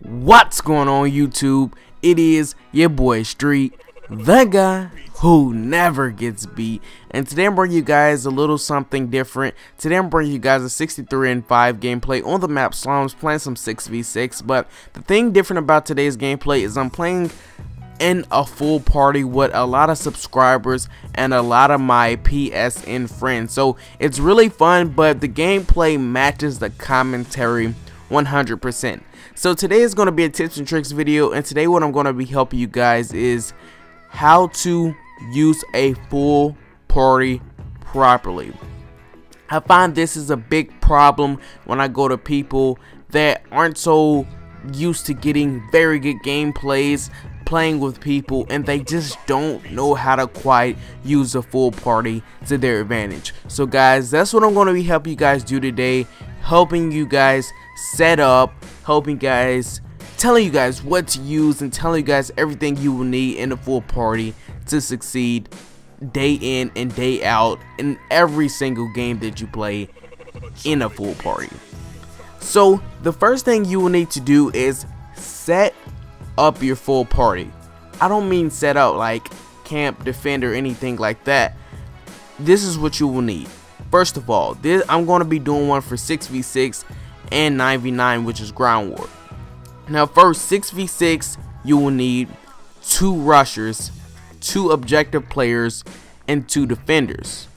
What's going on YouTube? It is your boy Street, the guy who never gets beat, and today I'm bringing you guys a little something different. Today I'm bringing you guys a 63-5 gameplay on the map Slums, playing some 6v6, but the thing different about today's gameplay is I'm playing in a full party with a lot of subscribers and a lot of my PSN friends, so it's really fun, but the gameplay matches the commentary 100%. So today is going to be a tips and tricks video, and today what I'm going to be helping you guys is how to use a full party properly. I find this is a big problem when I go to people that aren't so used to getting very good gameplays playing with people, and they just don't know how to quite use a full party to their advantage. So guys, that's what I'm going to be helping you guys do today, helping you guys set up, helping guys, telling you guys what to use, and telling you guys everything you will need in a full party to succeed day in and day out in every single game that you play in a full party. So the first thing you will need to do is set up your full party. I don't mean set up like camp, defend, or anything like that. This is what you will need. First of all, I'm going to be doing one for 6v6 and 9v9, which is ground war. Now first, 6v6, you will need 2 rushers, 2 objective players, and 2 defenders.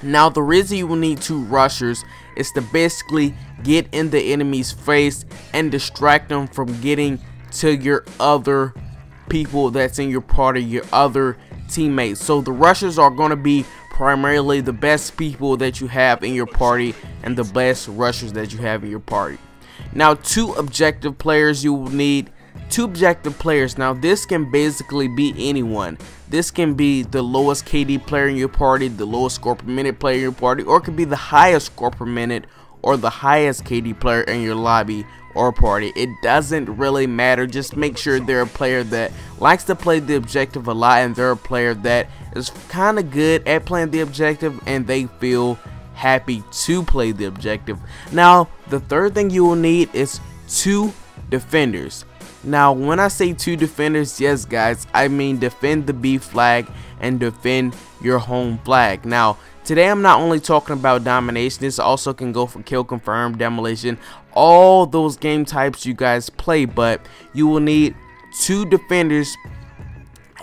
Now the reason you will need 2 rushers is to basically get in the enemy's face and distract them from getting to your other people that's in your party, your other teammates. So the rushers are going to be primarily the best people that you have in your party and the best rushers that you have in your party. Now 2 objective players, you will need 2 objective players. Now this can basically be anyone. This can be the lowest KD player in your party, the lowest score per minute player in your party, or it could be the highest score per minute or the highest KD player in your lobby or party. It doesn't really matter. Just make sure they're a player that likes to play the objective a lot, and they're a player that is kind of good at playing the objective and they feel happy to play the objective. Now the third thing you will need is 2 defenders. Now when I say 2 defenders, yes guys, I mean defend the B flag and defend your home flag. Now today I'm not only talking about domination, this also can go for kill confirm, demolition, all those game types you guys play, but you will need 2 defenders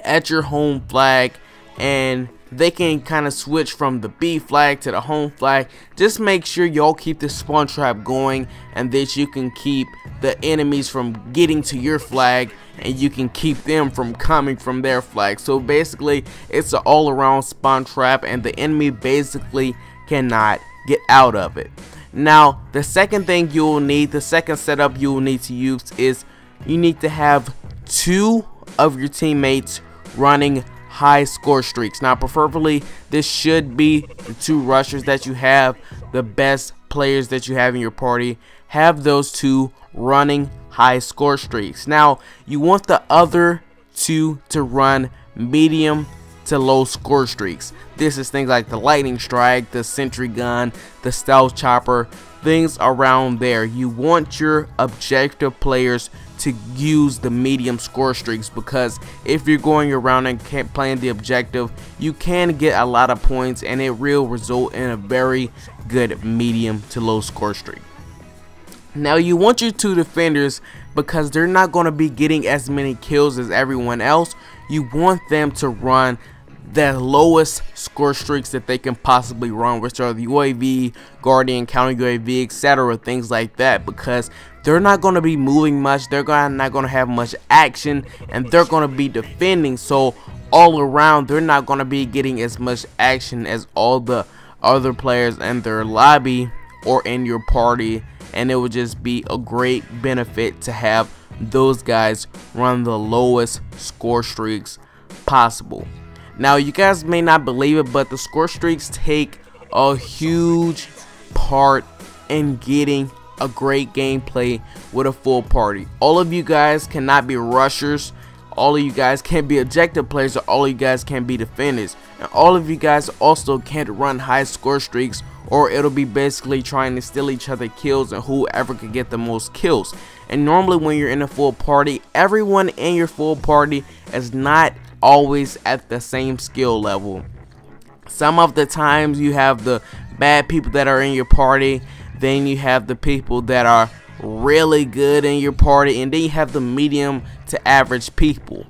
at your home flag, and they can kind of switch from the B flag to the home flag. Just make sure y'all keep the spawn trap going, and that you can keep the enemies from getting to your flag, and you can keep them from coming from their flag. So basically it's an all-around spawn trap, and the enemy basically cannot get out of it. Now the second thing you will need, the second setup you will need to use is you need to have 2 of your teammates running high score streaks. Now preferably this should be the 2 rushers that you have, the best players that you have in your party. Have those 2 running high score streaks. Now you want the other 2 to run medium to low score streaks. This is things like the lightning strike, the sentry gun, the stealth chopper, things around there. You want your objective players to use the medium score streaks, because if you're going around and playing the objective, you can get a lot of points, and it will result in a very good medium to low score streak. Now you want your 2 defenders, because they're not going to be getting as many kills as everyone else. You want them to run the lowest score streaks that they can possibly run, which are the UAV, Guardian, Counter UAV, etc., things like that, because they're not going to be moving much, they're not going to have much action, and they're going to be defending. So all around, they're not going to be getting as much action as all the other players in their lobby or in your party, and it would just be a great benefit to have those guys run the lowest score streaks possible. Now you guys may not believe it, but the score streaks take a huge part in getting a great gameplay with a full party. All of you guys cannot be rushers, all of you guys can't be objective players, or all of you guys can't be defenders, and all of you guys also can't run high score streaks or it'll be basically trying to steal each other kills and whoever can get the most kills. And normally when you're in a full party, everyone in your full party is not always at the same skill level. Some of the times you have the bad people that are in your party, then you have the people that are really good in your party, and then you have the medium to average people.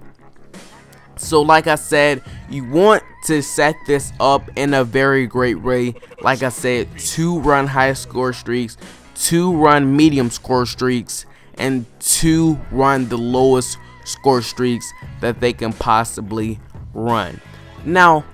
So like I said, you want to set this up in a very great way. Like I said, 2 run high score streaks, 2 run medium score streaks, and 2 run the lowest score streaks that they can possibly run. Now,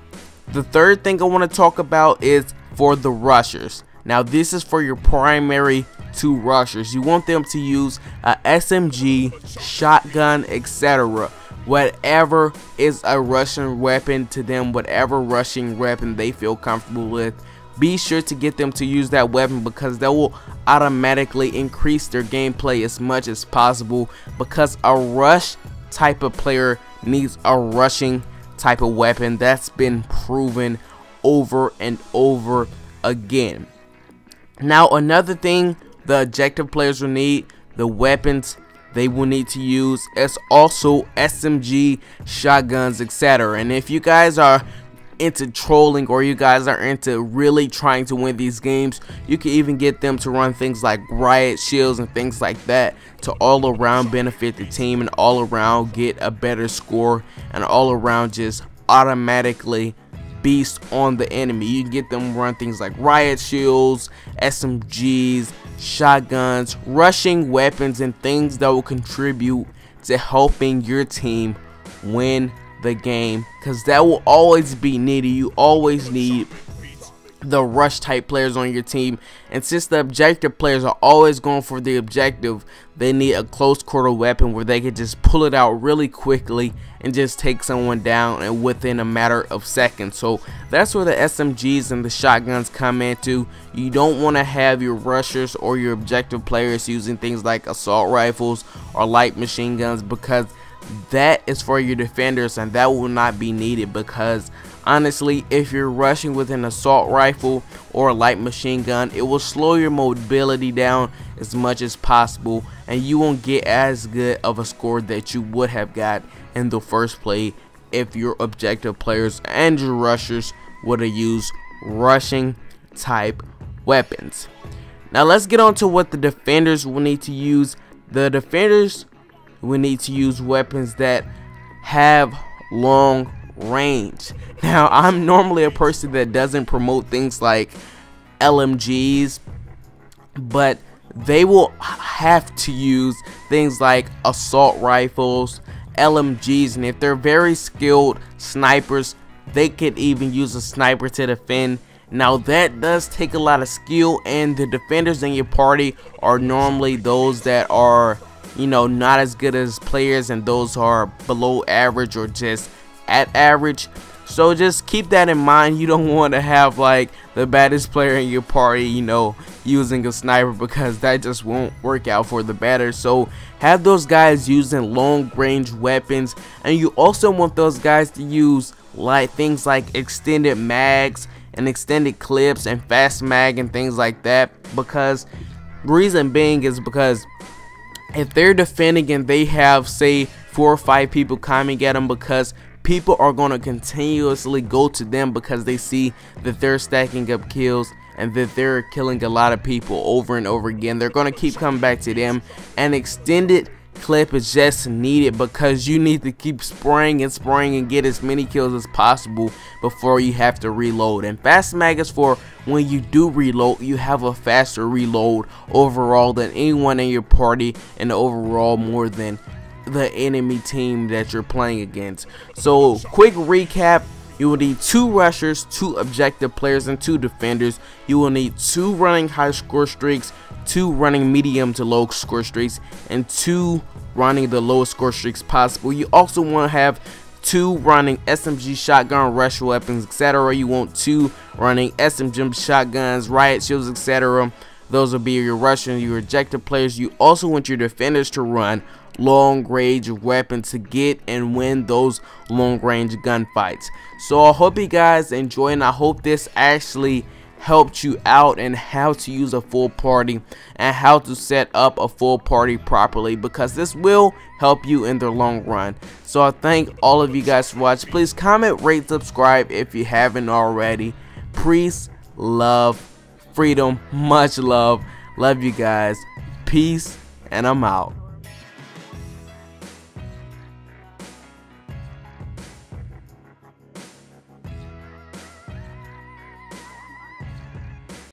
the third thing I want to talk about is for the rushers. Now, this is for your primary 2 rushers. You want them to use a SMG, shotgun, etc. Whatever is a rushing weapon to them, whatever rushing weapon they feel comfortable with, be sure to get them to use that weapon, because that will automatically increase their gameplay as much as possible, because a rush type of player needs a rushing type of weapon. That's been proven over and over again. Now, another thing the objective players will need, the weapons they will need to use, is also SMG, shotguns, etc. And if you guys are into trolling, or you guys are into really trying to win these games, you can even get them to run things like riot shields and things like that to all around benefit the team, and all around get a better score, and all around just automatically beast on the enemy. You can get them to run things like riot shields, SMGs, shotguns, rushing weapons, and things that will contribute to helping your team win the game, because that will always be needed. You always need the rush type players on your team, and since the objective players are always going for the objective, they need a close quarter weapon where they can just pull it out really quickly and just take someone down and within a matter of seconds. So that's where the SMGs and the shotguns come into. You don't want to have your rushers or your objective players using things like assault rifles or light machine guns, because that is for your defenders, and that will not be needed. Because honestly, if you're rushing with an assault rifle or a light machine gun, it will slow your mobility down as much as possible, and you won't get as good of a score that you would have got in the first play if your objective players and your rushers would have used rushing type weapons. Now let's get on to what the defenders will need to use. The defenders will need to use weapons that have long range. Now, I'm normally a person that doesn't promote things like LMGs, but they will have to use things like assault rifles, LMGs, and if they're very skilled snipers, they could even use a sniper to defend. Now, that does take a lot of skill, and the defenders in your party are normally those that are, you know, not as good as players, and those who are below average or just at average. So just keep that in mind. You don't want to have like the baddest player in your party, you know, using a sniper, because that just won't work out for the batter. So have those guys using long range weapons, and you also want those guys to use like things like extended mags and extended clips and fast mag and things like that, because reason being is because if they're defending and they have, say, 4 or 5 people coming at them, because people are going to continuously go to them because they see that they're stacking up kills and that they're killing a lot of people over and over again. They're going to keep coming back to them. An extended clip is just needed because you need to keep spraying and get as many kills as possible before you have to reload. And fast mag is for when you do reload, you have a faster reload overall than anyone in your party, and overall more than the enemy team that you're playing against. So quick recap: you will need 2 rushers, 2 objective players, and 2 defenders. You will need 2 running high score streaks, 2 running medium to low score streaks, and 2 running the lowest score streaks possible. You also want to have 2 running SMG, shotgun, rush weapons, etc. You want 2 running SMG, shotguns, riot shields, etc. Those will be your rush and your objective players. You also want your defenders to run long range weapons to get and win those long range gunfights. So I hope you guys enjoy, and I hope this actually helped you out in how to use a full party and how to set up a full party properly, because this will help you in the long run. So I thank all of you guys for watching. Please comment, rate, subscribe if you haven't already. Peace, love, freedom, much love. Love you guys. Peace, and I'm out.